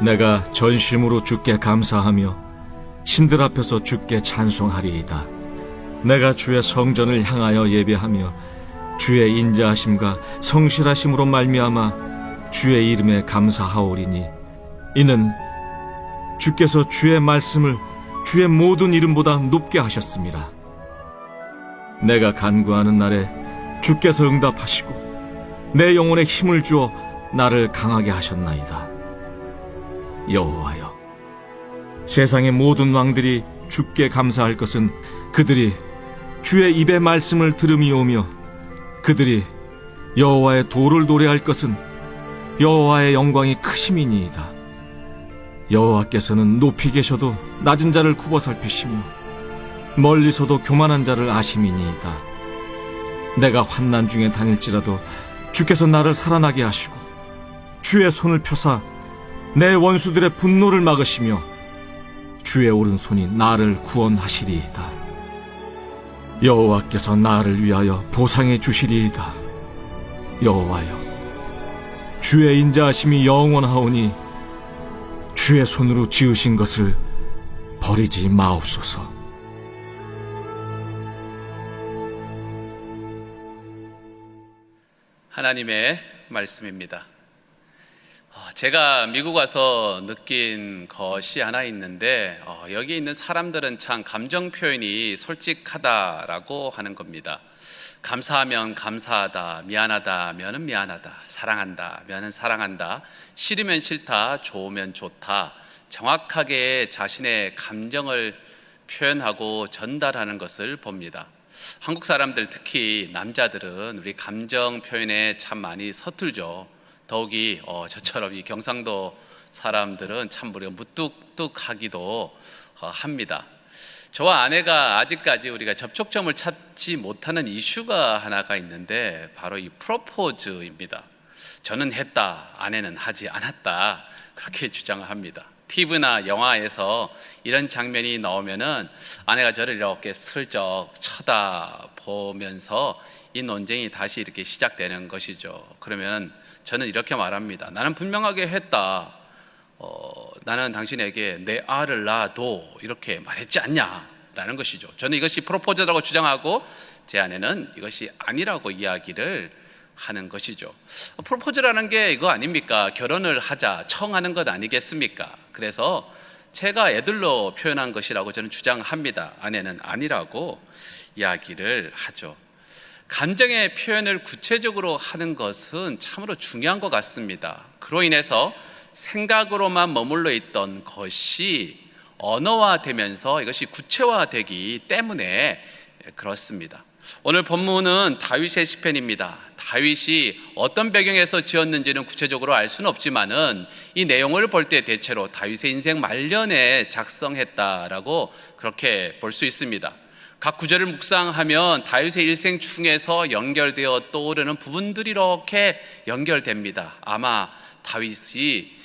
내가 전심으로 주께 감사하며 신들 앞에서 주께 찬송하리이다. 내가 주의 성전을 향하여 예배하며 주의 인자하심과 성실하심으로 말미암아 주의 이름에 감사하오리니, 이는 주께서 주의 말씀을 주의 모든 이름보다 높게 하셨습니다. 내가 간구하는 날에 주께서 응답하시고 내 영혼에 힘을 주어 나를 강하게 하셨나이다. 여호와여, 세상의 모든 왕들이 주께 감사할 것은 그들이 주의 입의 말씀을 들음이오며, 그들이 여호와의 도를 노래할 것은 여호와의 영광이 크심이니이다. 여호와께서는 높이 계셔도 낮은 자를 굽어 살피시며 멀리서도 교만한 자를 아심이니이다. 내가 환난 중에 다닐지라도 주께서 나를 살아나게 하시고 주의 손을 펴사 내 원수들의 분노를 막으시며 주의 오른손이 나를 구원하시리이다. 여호와께서 나를 위하여 보상해 주시리이다. 여호와여, 주의 인자하심이 영원하오니 주의 손으로 지으신 것을 버리지 마옵소서. 하나님의 말씀입니다. 제가 미국 와서 느낀 것이 하나 있는데, 여기 있는 사람들은 참 감정 표현이 솔직하다라고 하는 겁니다. 감사하면 감사하다, 미안하다면은 미안하다, 사랑한다면은 사랑한다, 싫으면 싫다, 좋으면 좋다, 정확하게 자신의 감정을 표현하고 전달하는 것을 봅니다. 한국 사람들, 특히 남자들은 우리 감정 표현에 참 많이 서툴죠. 더욱이 저처럼 이 경상도 사람들은 참 우리가 무뚝뚝하기도 합니다. 저와 아내가 아직까지 우리가 접촉점을 찾지 못하는 이슈가 하나가 있는데, 바로 이 프로포즈입니다. 저는 했다, 아내는 하지 않았다, 그렇게 주장합니다. TV나 영화에서 이런 장면이 나오면은 아내가 저를 이렇게 슬쩍 쳐다보면서 이 논쟁이 다시 이렇게 시작되는 것이죠. 그러면 저는 이렇게 말합니다. 나는 분명하게 했다. 나는 당신에게 내 아를 낳아도 이렇게 말했지 않냐 라는 것이죠. 저는 이것이 프로포즈라고 주장하고 제 아내는 이것이 아니라고 이야기를 하는 것이죠. 프로포즈라는 게 이거 아닙니까? 결혼을 하자, 청하는 것 아니겠습니까? 그래서 제가 애들로 표현한 것이라고 저는 주장합니다. 아내는 아니라고 이야기를 하죠. 감정의 표현을 구체적으로 하는 것은 참으로 중요한 것 같습니다. 그로 인해서 생각으로만 머물러 있던 것이 언어화되면서 이것이 구체화되기 때문에 그렇습니다. 오늘 본문은 다윗의 시편입니다. 다윗이 어떤 배경에서 지었는지는 구체적으로 알 수는 없지만은 이 내용을 볼 때 대체로 다윗의 인생 말년에 작성했다라고 그렇게 볼 수 있습니다. 각 구절을 묵상하면 다윗의 일생 중에서 연결되어 떠오르는 부분들이 이렇게 연결됩니다. 아마 다윗이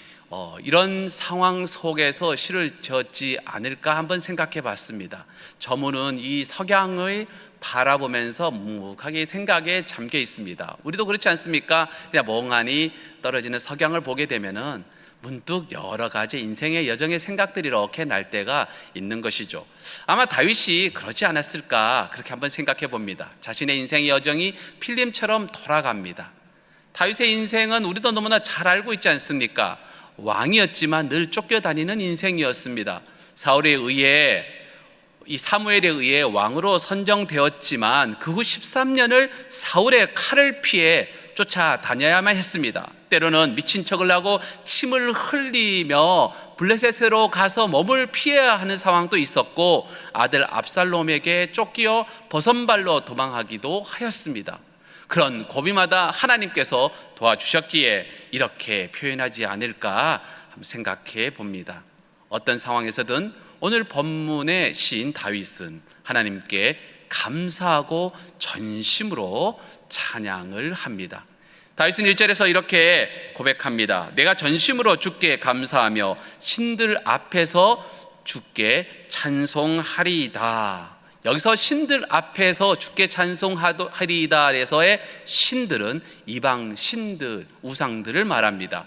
이런 상황 속에서 시를 지었지 않을까 한번 생각해 봤습니다. 저문은 이 석양을 바라보면서 묵묵하게 생각에 잠겨 있습니다. 우리도 그렇지 않습니까? 그냥 멍하니 떨어지는 석양을 보게 되면은 문득 여러 가지 인생의 여정의 생각들이 이렇게 날 때가 있는 것이죠. 아마 다윗이 그러지 않았을까, 그렇게 한번 생각해 봅니다. 자신의 인생의 여정이 필름처럼 돌아갑니다. 다윗의 인생은 우리도 너무나 잘 알고 있지 않습니까? 왕이었지만 늘 쫓겨다니는 인생이었습니다. 이 사무엘에 의해 왕으로 선정되었지만 그 후 13년을 사울의 칼을 피해 쫓아다녀야만 했습니다. 때로는 미친 척을 하고 침을 흘리며 블레셋으로 가서 몸을 피해야 하는 상황도 있었고, 아들 압살롬에게 쫓겨 버선발로 도망하기도 하였습니다. 그런 고비마다 하나님께서 도와주셨기에 이렇게 표현하지 않을까 생각해 봅니다. 어떤 상황에서든 오늘 본문의 시인 다윗은 하나님께 감사하고 전심으로 찬양을 합니다. 다윗은 1절에서 이렇게 고백합니다. 내가 전심으로 주께 감사하며 신들 앞에서 주께 찬송하리이다. 여기서 신들 앞에서 주께 찬송하리이다에서의 신들은 이방 신들, 우상들을 말합니다.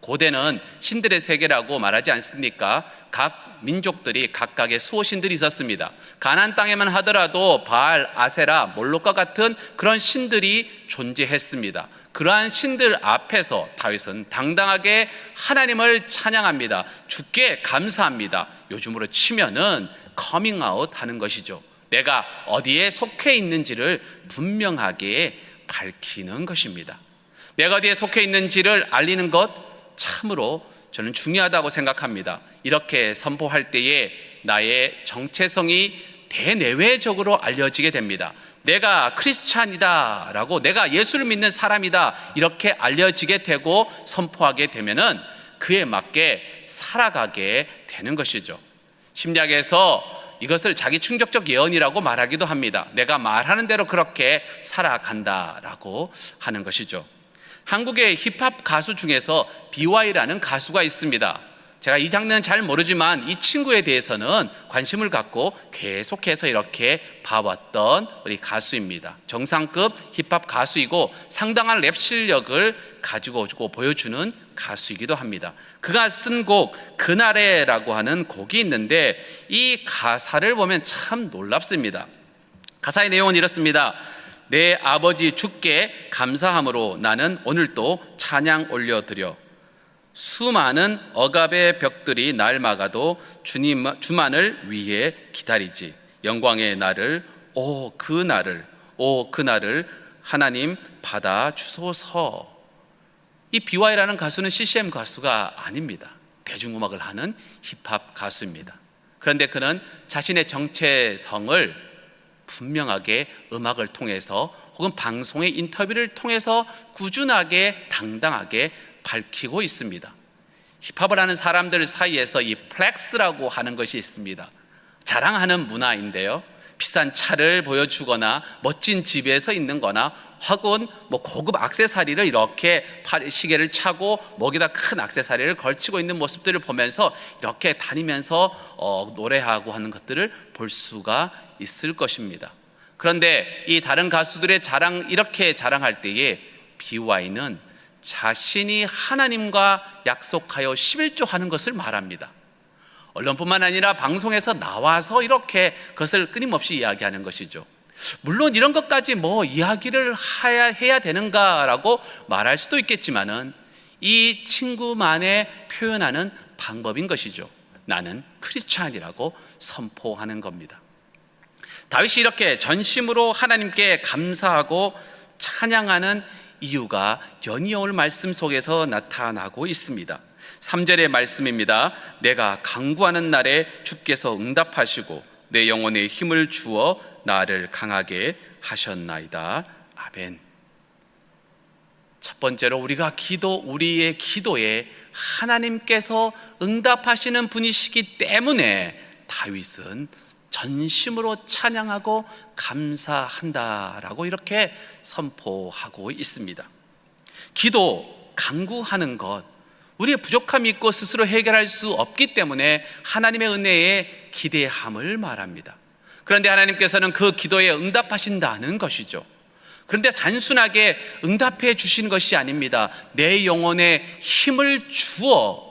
고대는 신들의 세계라고 말하지 않습니까? 각 민족들이 각각의 수호신들이 있었습니다. 가나안 땅에만 하더라도 바알, 아세라, 몰록과 같은 그런 신들이 존재했습니다. 그러한 신들 앞에서 다윗은 당당하게 하나님을 찬양합니다. 주께 감사합니다. 요즘으로 치면은 커밍아웃 하는 것이죠. 내가 어디에 속해 있는지를 분명하게 밝히는 것입니다. 내가 어디에 속해 있는지를 알리는 것 참으로 저는 중요하다고 생각합니다. 이렇게 선포할 때에 나의 정체성이 대내외적으로 알려지게 됩니다. 내가 크리스찬이다 라고, 내가 예수를 믿는 사람이다 이렇게 알려지게 되고 선포하게 되면은 그에 맞게 살아가게 되는 것이죠. 심리학에서 이것을 자기 충족적 예언이라고 말하기도 합니다. 내가 말하는 대로 그렇게 살아간다라고 하는 것이죠. 한국의 힙합 가수 중에서 BY라는 가수가 있습니다. 제가 이 장르는 잘 모르지만 이 친구에 대해서는 관심을 갖고 계속해서 이렇게 봐왔던 우리 가수입니다. 정상급 힙합 가수이고 상당한 랩 실력을 가지고 오고 보여주는 가수이기도 합니다. 그가 쓴 곡 그날에라고 하는 곡이 있는데 이 가사를 보면 참 놀랍습니다. 가사의 내용은 이렇습니다. 내 아버지 주께 감사함으로 나는 오늘도 찬양 올려드려. 수많은 억압의 벽들이 날 막아도 주만을 위해 기다리지. 영광의 날을, 오 그 날을 하나님 받아 주소서. 이 BY라는 가수는 CCM 가수가 아닙니다. 대중음악을 하는 힙합 가수입니다. 그런데 그는 자신의 정체성을 분명하게 음악을 통해서 혹은 방송의 인터뷰를 통해서 꾸준하게 당당하게 밝히고 있습니다. 힙합을 하는 사람들 사이에서 이 플렉스라고 하는 것이 있습니다. 자랑하는 문화인데요. 비싼 차를 보여주거나 멋진 집에서 있는 거나 혹은 고급 액세서리를 이렇게 시계를 차고 목에다 큰 액세서리를 걸치고 있는 모습들을 보면서 이렇게 다니면서 노래하고 하는 것들을 볼 수가 있을 것입니다. 그런데 이 다른 가수들의 이렇게 자랑할 때에 BY는 자신이 하나님과 약속하여 11조하는 것을 말합니다. 언론뿐만 아니라 방송에서 나와서 이렇게 그것을 끊임없이 이야기하는 것이죠. 물론 이런 것까지 이야기를 해야 되는가라고 말할 수도 있겠지만은 이 친구만의 표현하는 방법인 것이죠. 나는 크리스찬이라고 선포하는 겁니다. 다윗이 이렇게 전심으로 하나님께 감사하고 찬양하는 이유가 연이어올 말씀 속에서 나타나고 있습니다. 3절의 말씀입니다. 내가 간구하는 날에 주께서 응답하시고 내 영혼에 힘을 주어 나를 강하게 하셨나이다. 아멘. 첫 번째로 우리의 기도에 하나님께서 응답하시는 분이시기 때문에 다윗은 전심으로 찬양하고 감사한다라고 이렇게 선포하고 있습니다. 기도, 간구하는 것, 우리의 부족함이 있고 스스로 해결할 수 없기 때문에 하나님의 은혜에 기대함을 말합니다. 그런데 하나님께서는 그 기도에 응답하신다는 것이죠. 그런데 단순하게 응답해 주신 것이 아닙니다. 내 영혼에 힘을 주어,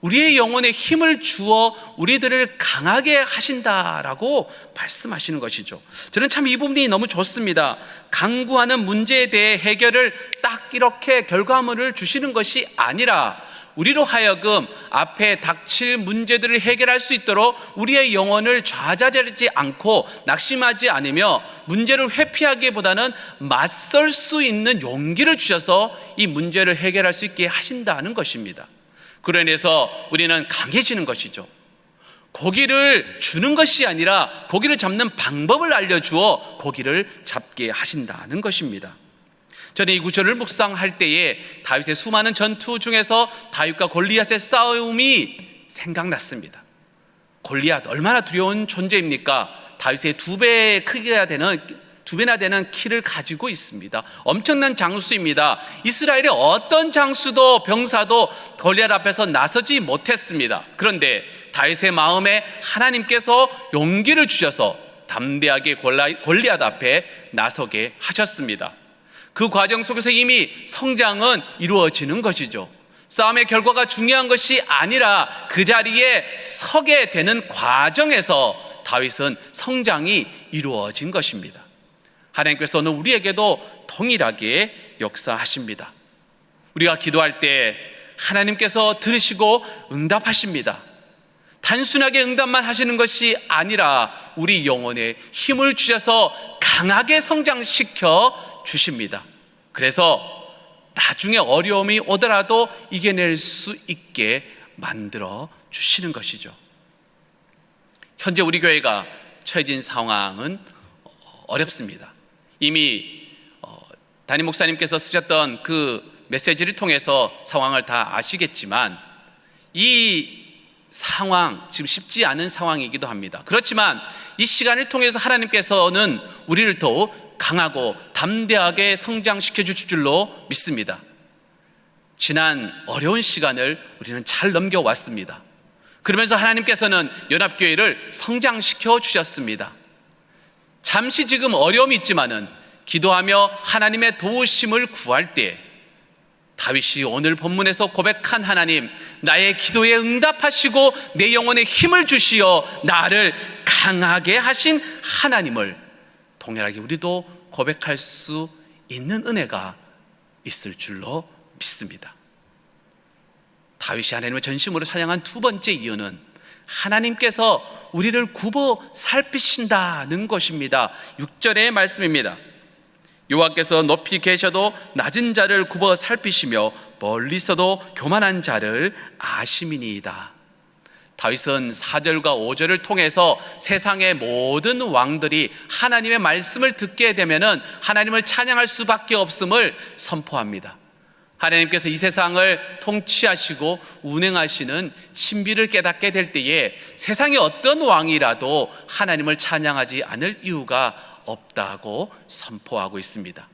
우리의 영혼에 힘을 주어 우리들을 강하게 하신다라고 말씀하시는 것이죠. 저는 참 이 부분이 너무 좋습니다. 간구하는 문제에 대해 해결을 딱 이렇게 결과물을 주시는 것이 아니라 우리로 하여금 앞에 닥칠 문제들을 해결할 수 있도록 우리의 영혼을 좌절하지 않고 낙심하지 않으며 문제를 회피하기보다는 맞설 수 있는 용기를 주셔서 이 문제를 해결할 수 있게 하신다는 것입니다. 그로 인해서 우리는 강해지는 것이죠. 고기를 주는 것이 아니라 고기를 잡는 방법을 알려주어 고기를 잡게 하신다는 것입니다. 저는 이 구절을 묵상할 때에 다윗의 수많은 전투 중에서 다윗과 골리앗의 싸움이 생각났습니다. 골리앗 얼마나 두려운 존재입니까? 다윗의 두 배나 되는 키를 가지고 있습니다. 엄청난 장수입니다. 이스라엘의 어떤 장수도 병사도 골리앗 앞에서 나서지 못했습니다. 그런데 다윗의 마음에 하나님께서 용기를 주셔서 담대하게 골리앗 앞에 나서게 하셨습니다. 그 과정 속에서 이미 성장은 이루어지는 것이죠. 싸움의 결과가 중요한 것이 아니라 그 자리에 서게 되는 과정에서 다윗은 성장이 이루어진 것입니다. 하나님께서는 우리에게도 동일하게 역사하십니다. 우리가 기도할 때 하나님께서 들으시고 응답하십니다. 단순하게 응답만 하시는 것이 아니라 우리 영혼에 힘을 주셔서 강하게 성장시켜 주십니다. 그래서 나중에 어려움이 오더라도 이겨낼 수 있게 만들어 주시는 것이죠. 현재 우리 교회가 처해진 상황은 어렵습니다. 이미 담임 목사님께서 쓰셨던 그 메시지를 통해서 상황을 다 아시겠지만 이 상황 지금 쉽지 않은 상황이기도 합니다. 그렇지만 이 시간을 통해서 하나님께서는 우리를 더욱 강하고 담대하게 성장시켜 주실 줄로 믿습니다. 지난 어려운 시간을 우리는 잘 넘겨왔습니다. 그러면서 하나님께서는 연합교회를 성장시켜 주셨습니다. 잠시 지금 어려움이 있지만은 기도하며 하나님의 도우심을 구할 때 다윗이 오늘 본문에서 고백한 하나님, 나의 기도에 응답하시고 내 영혼에 힘을 주시어 나를 강하게 하신 하나님을 동일하게 우리도 고백할 수 있는 은혜가 있을 줄로 믿습니다. 다윗이 하나님을 전심으로 찬양한 두 번째 이유는 하나님께서 우리를 굽어 살피신다는 것입니다. 6절의 말씀입니다. 여호와께서 높이 계셔도 낮은 자를 굽어 살피시며 멀리서도 교만한 자를 아심이니이다. 다윗은 4절과 5절을 통해서 세상의 모든 왕들이 하나님의 말씀을 듣게 되면은 하나님을 찬양할 수밖에 없음을 선포합니다. 하나님께서 이 세상을 통치하시고 운행하시는 신비를 깨닫게 될 때에 세상의 어떤 왕이라도 하나님을 찬양하지 않을 이유가 없다고 선포하고 있습니다.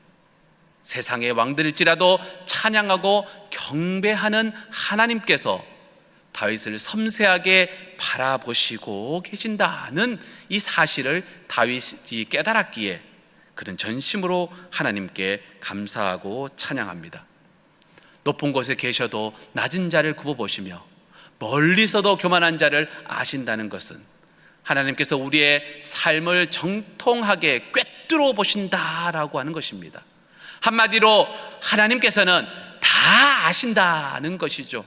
세상의 왕들일지라도 찬양하고 경배하는 하나님께서 다윗을 섬세하게 바라보시고 계신다는 이 사실을 다윗이 깨달았기에 그는 전심으로 하나님께 감사하고 찬양합니다. 높은 곳에 계셔도 낮은 자를 굽어보시며 멀리서도 교만한 자를 아신다는 것은 하나님께서 우리의 삶을 정통하게 꿰뚫어 보신다라고 하는 것입니다. 한마디로 하나님께서는 다 아신다는 것이죠.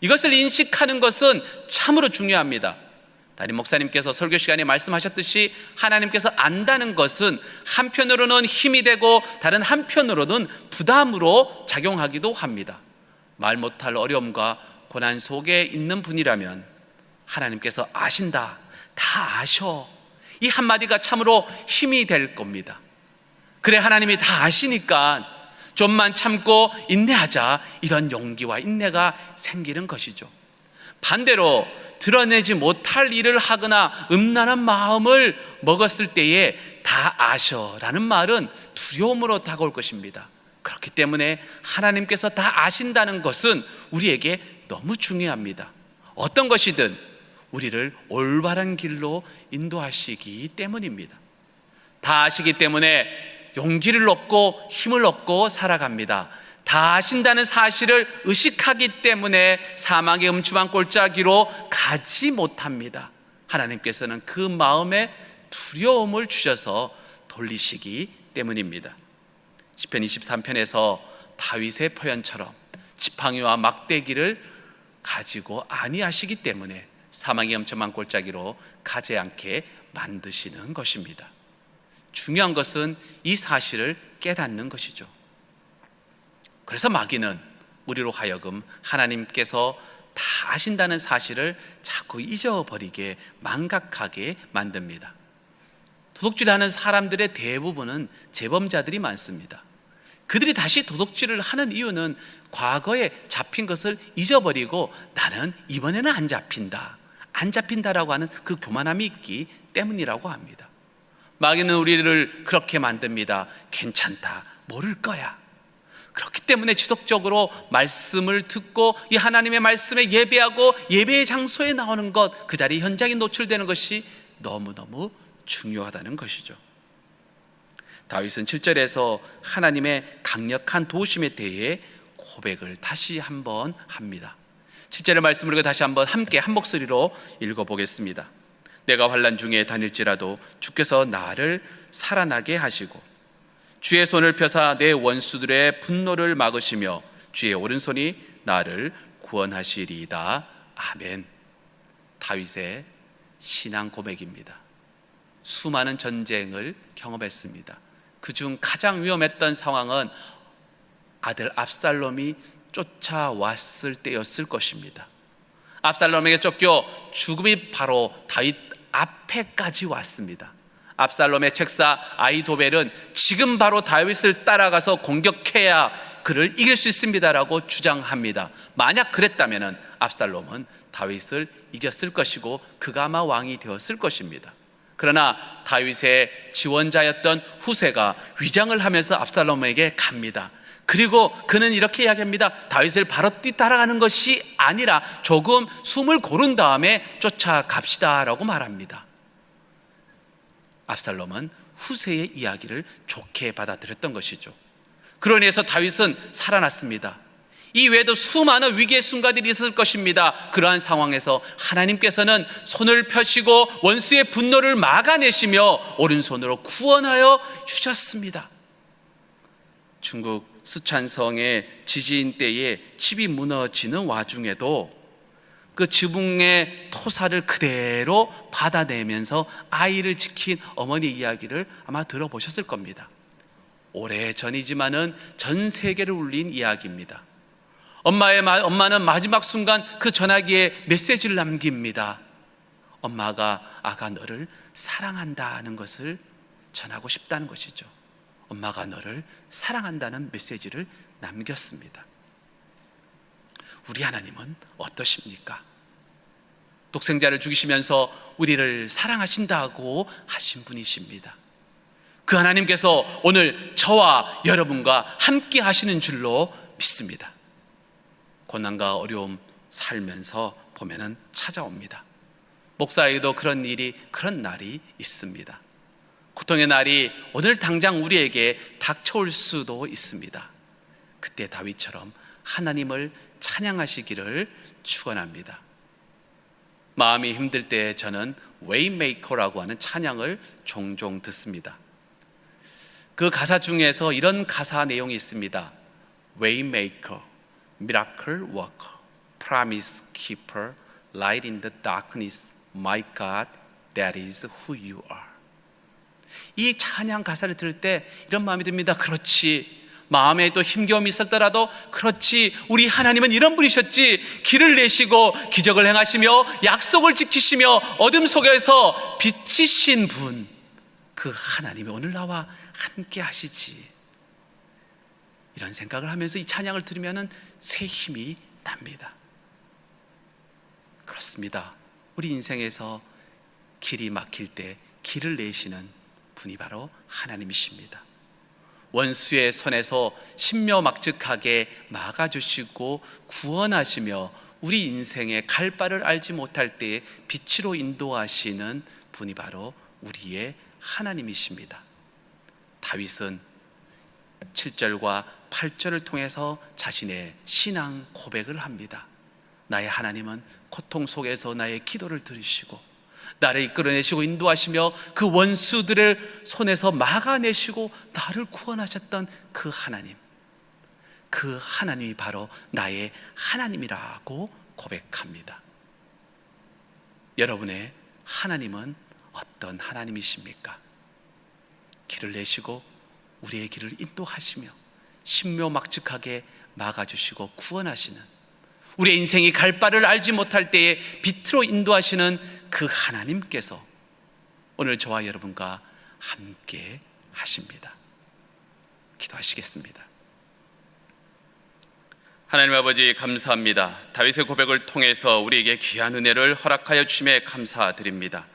이것을 인식하는 것은 참으로 중요합니다. 담임 목사님께서 설교 시간에 말씀하셨듯이 하나님께서 안다는 것은 한편으로는 힘이 되고 다른 한편으로는 부담으로 작용하기도 합니다. 말 못할 어려움과 고난 속에 있는 분이라면 하나님께서 아신다, 다 아셔, 이 한마디가 참으로 힘이 될 겁니다. 그래, 하나님이 다 아시니까 좀만 참고 인내하자, 이런 용기와 인내가 생기는 것이죠. 반대로 드러내지 못할 일을 하거나 음란한 마음을 먹었을 때에 다 아셔라는 말은 두려움으로 다가올 것입니다. 그렇기 때문에 하나님께서 다 아신다는 것은 우리에게 너무 중요합니다. 어떤 것이든 우리를 올바른 길로 인도하시기 때문입니다. 다 아시기 때문에 용기를 얻고 힘을 얻고 살아갑니다. 다 아신다는 사실을 의식하기 때문에 사망의 음침한 골짜기로 가지 못합니다. 하나님께서는 그 마음에 두려움을 주셔서 돌리시기 때문입니다. 시편 23편에서 다윗의 표현처럼 지팡이와 막대기를 가지고 아니하시기 때문에 사망의 음침한 골짜기로 가지 않게 만드시는 것입니다. 중요한 것은 이 사실을 깨닫는 것이죠. 그래서 마귀는 우리로 하여금 하나님께서 다 아신다는 사실을 자꾸 잊어버리게, 망각하게 만듭니다. 도둑질하는 사람들의 대부분은 재범자들이 많습니다. 그들이 다시 도둑질을 하는 이유는 과거에 잡힌 것을 잊어버리고 나는 이번에는 안 잡힌다라고 하는 그 교만함이 있기 때문이라고 합니다. 마귀는 우리를 그렇게 만듭니다. 괜찮다, 모를 거야. 그렇기 때문에 지속적으로 말씀을 듣고 이 하나님의 말씀에 예배하고 예배의 장소에 나오는 것, 그 자리 현장에 노출되는 것이 너무너무 중요하다는 것이죠. 다윗은 7절에서 하나님의 강력한 도우심에 대해 고백을 다시 한번 합니다. 7절의 말씀을 우리가 다시 한번 함께 한 목소리로 읽어보겠습니다. 내가 환난 중에 다닐지라도 주께서 나를 살아나게 하시고 주의 손을 펴사 내 원수들의 분노를 막으시며 주의 오른손이 나를 구원하시리이다. 아멘. 다윗의 신앙 고백입니다. 수많은 전쟁을 경험했습니다. 그중 가장 위험했던 상황은 아들 압살롬이 쫓아왔을 때였을 것입니다. 압살롬에게 쫓겨 죽음이 바로 다윗 앞에까지 왔습니다. 압살롬의 책사 아히도벨은 지금 바로 다윗을 따라가서 공격해야 그를 이길 수 있습니다라고 주장합니다. 만약 그랬다면 압살롬은 다윗을 이겼을 것이고 그가 아마 왕이 되었을 것입니다. 그러나 다윗의 지원자였던 후세가 위장을 하면서 압살롬에게 갑니다. 그리고 그는 이렇게 이야기합니다. 다윗을 바로 따라가는 것이 아니라 조금 숨을 고른 다음에 쫓아갑시다 라고 말합니다. 압살롬은 후세의 이야기를 좋게 받아들였던 것이죠. 그러니 해서 다윗은 살아났습니다. 이 외에도 수많은 위기의 순간들이 있을 것입니다. 그러한 상황에서 하나님께서는 손을 펴시고 원수의 분노를 막아내시며 오른손으로 구원하여 주셨습니다. 중국 스촨성의 지진 때에 집이 무너지는 와중에도 그 지붕의 토사를 그대로 받아내면서 아이를 지킨 어머니 이야기를 아마 들어보셨을 겁니다. 오래전이지만은 전 세계를 울린 이야기입니다. 엄마는 마지막 순간 그 전화기에 메시지를 남깁니다. 엄마가 아가 너를 사랑한다는 것을 전하고 싶다는 것이죠. 엄마가 너를 사랑한다는 메시지를 남겼습니다. 우리 하나님은 어떠십니까? 독생자를 죽이시면서 우리를 사랑하신다고 하신 분이십니다. 그 하나님께서 오늘 저와 여러분과 함께 하시는 줄로 믿습니다. 고난과 어려움 살면서 보면은 찾아옵니다. 목사에게도 그런 날이 있습니다. 고통의 날이 오늘 당장 우리에게 닥쳐올 수도 있습니다. 그때 다윗처럼 하나님을 찬양하시기를 축원합니다. 마음이 힘들 때 저는 웨이메이커라고 하는 찬양을 종종 듣습니다. 그 가사 중에서 이런 가사 내용이 있습니다. Waymaker, Miracle Worker, Promise Keeper, Light in the Darkness, My God, that is who you are. 이 찬양 가사를 들을 때 이런 마음이 듭니다. 그렇지, 마음에 또 힘겨움이 있었더라도 그렇지, 우리 하나님은 이런 분이셨지. 길을 내시고 기적을 행하시며 약속을 지키시며 어둠 속에서 빛이신 분, 그 하나님이 오늘 나와 함께 하시지. 이런 생각을 하면서 이 찬양을 들으면 새 힘이 납니다. 그렇습니다. 우리 인생에서 길이 막힐 때 길을 내시는 분이 바로 하나님이십니다. 원수의 손에서 신묘막측하게 막아주시고 구원하시며 우리 인생의 갈 바를 알지 못할 때에 빛으로 인도하시는 분이 바로 우리의 하나님이십니다. 다윗은 7절과 8절을 통해서 자신의 신앙 고백을 합니다. 나의 하나님은 고통 속에서 나의 기도를 들으시고 나를 이끌어내시고 인도하시며 그 원수들을 손에서 막아내시고 나를 구원하셨던 그 하나님, 그 하나님이 바로 나의 하나님이라고 고백합니다. 여러분의 하나님은 어떤 하나님이십니까? 길을 내시고 우리의 길을 인도하시며 신묘막측하게 막아주시고 구원하시는, 우리의 인생이 갈 바를 알지 못할 때에 빛으로 인도하시는 그 하나님께서 오늘 저와 여러분과 함께 하십니다. 기도하시겠습니다. 하나님 아버지, 감사합니다. 다윗의 고백을 통해서 우리에게 귀한 은혜를 허락하여 주심에 감사드립니다.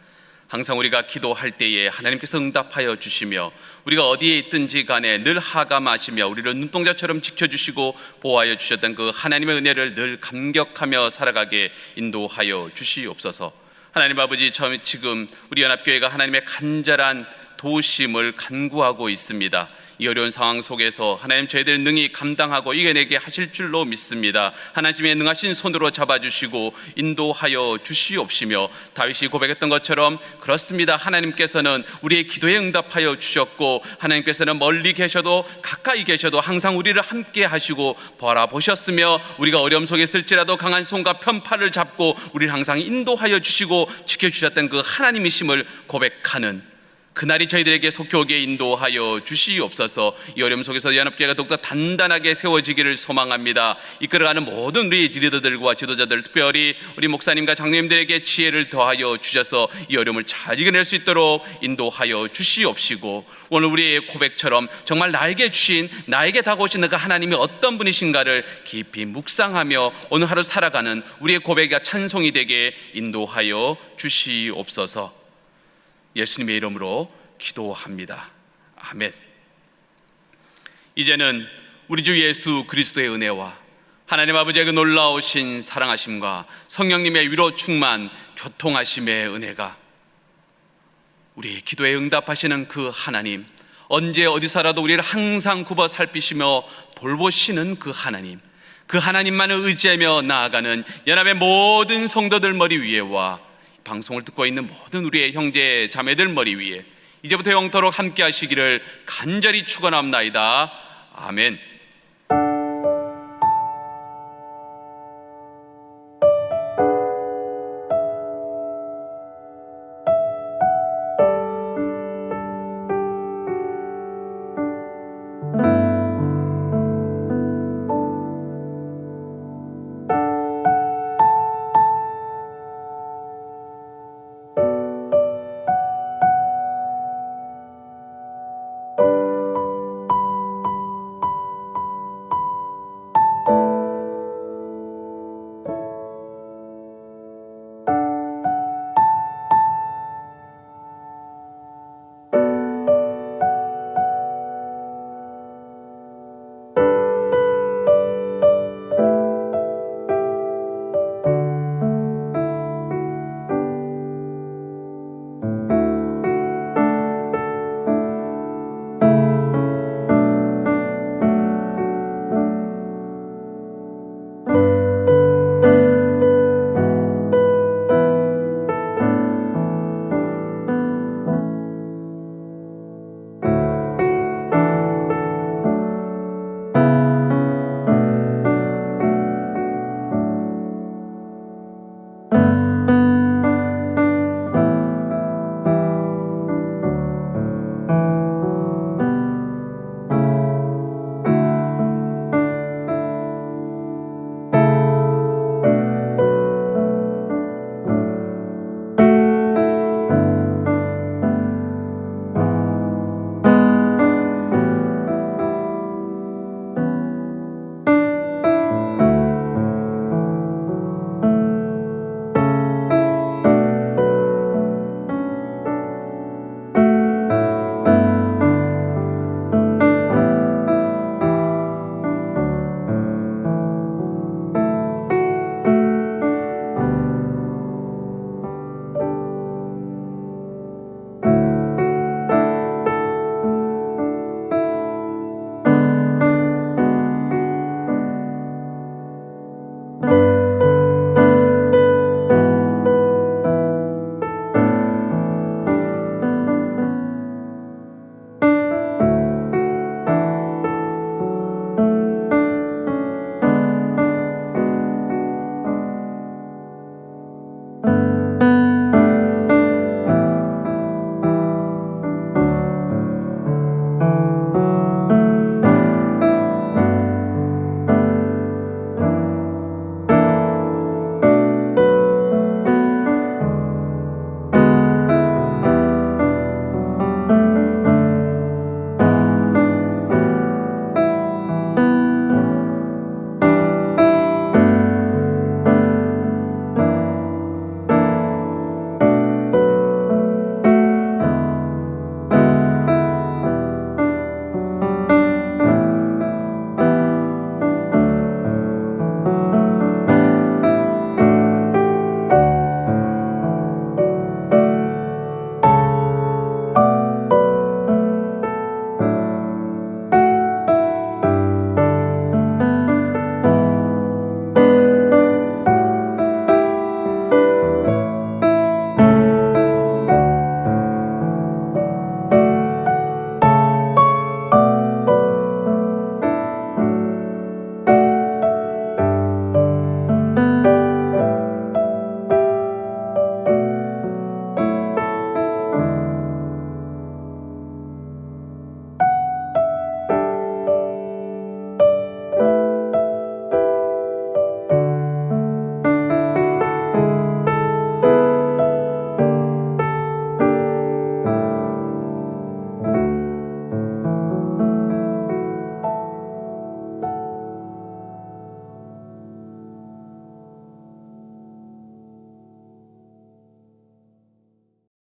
항상 우리가 기도할 때에 하나님께서 응답하여 주시며 우리가 어디에 있든지 간에 늘 하감하시며 우리를 눈동자처럼 지켜주시고 보호하여 주셨던 그 하나님의 은혜를 늘 감격하며 살아가게 인도하여 주시옵소서. 하나님 아버지, 지금 우리 연합교회가 하나님의 간절한 도우심을 간구하고 있습니다. 이 어려운 상황 속에서 하나님 저희들 능히 감당하고 이겨내게 하실 줄로 믿습니다. 하나님의 능하신 손으로 잡아주시고 인도하여 주시옵시며, 다윗이 고백했던 것처럼 그렇습니다. 하나님께서는 우리의 기도에 응답하여 주셨고, 하나님께서는 멀리 계셔도 가까이 계셔도 항상 우리를 함께 하시고 바라보셨으며, 우리가 어려움 속에 있을지라도 강한 손과 편팔을 잡고 우리를 항상 인도하여 주시고 지켜주셨던 그 하나님이심을 고백하는 그날이 저희들에게 속히 오게 인도하여 주시옵소서. 이 어려움 속에서 연합교회가 더욱더 단단하게 세워지기를 소망합니다. 이끌어가는 모든 우리 리더들과 지도자들, 특별히 우리 목사님과 장로님들에게 지혜를 더하여 주셔서 이 어려움을 잘 이겨낼 수 있도록 인도하여 주시옵시고, 오늘 우리의 고백처럼 정말 나에게 주신, 나에게 다가오신 그 하나님이 어떤 분이신가를 깊이 묵상하며 오늘 하루 살아가는 우리의 고백이 찬송이 되게 인도하여 주시옵소서. 예수님의 이름으로 기도합니다. 아멘. 이제는 우리 주 예수 그리스도의 은혜와 하나님 아버지의 그 놀라우신 사랑하심과 성령님의 위로 충만 교통하심의 은혜가, 우리 기도에 응답하시는 그 하나님, 언제 어디서라도 우리를 항상 굽어 살피시며 돌보시는 그 하나님만을 의지하며 나아가는 연합의 모든 성도들 머리 위에와 방송을 듣고 있는 모든 우리의 형제 자매들 머리 위에 이제부터 영토록 함께 하시기를 간절히 축원합나이다. 아멘.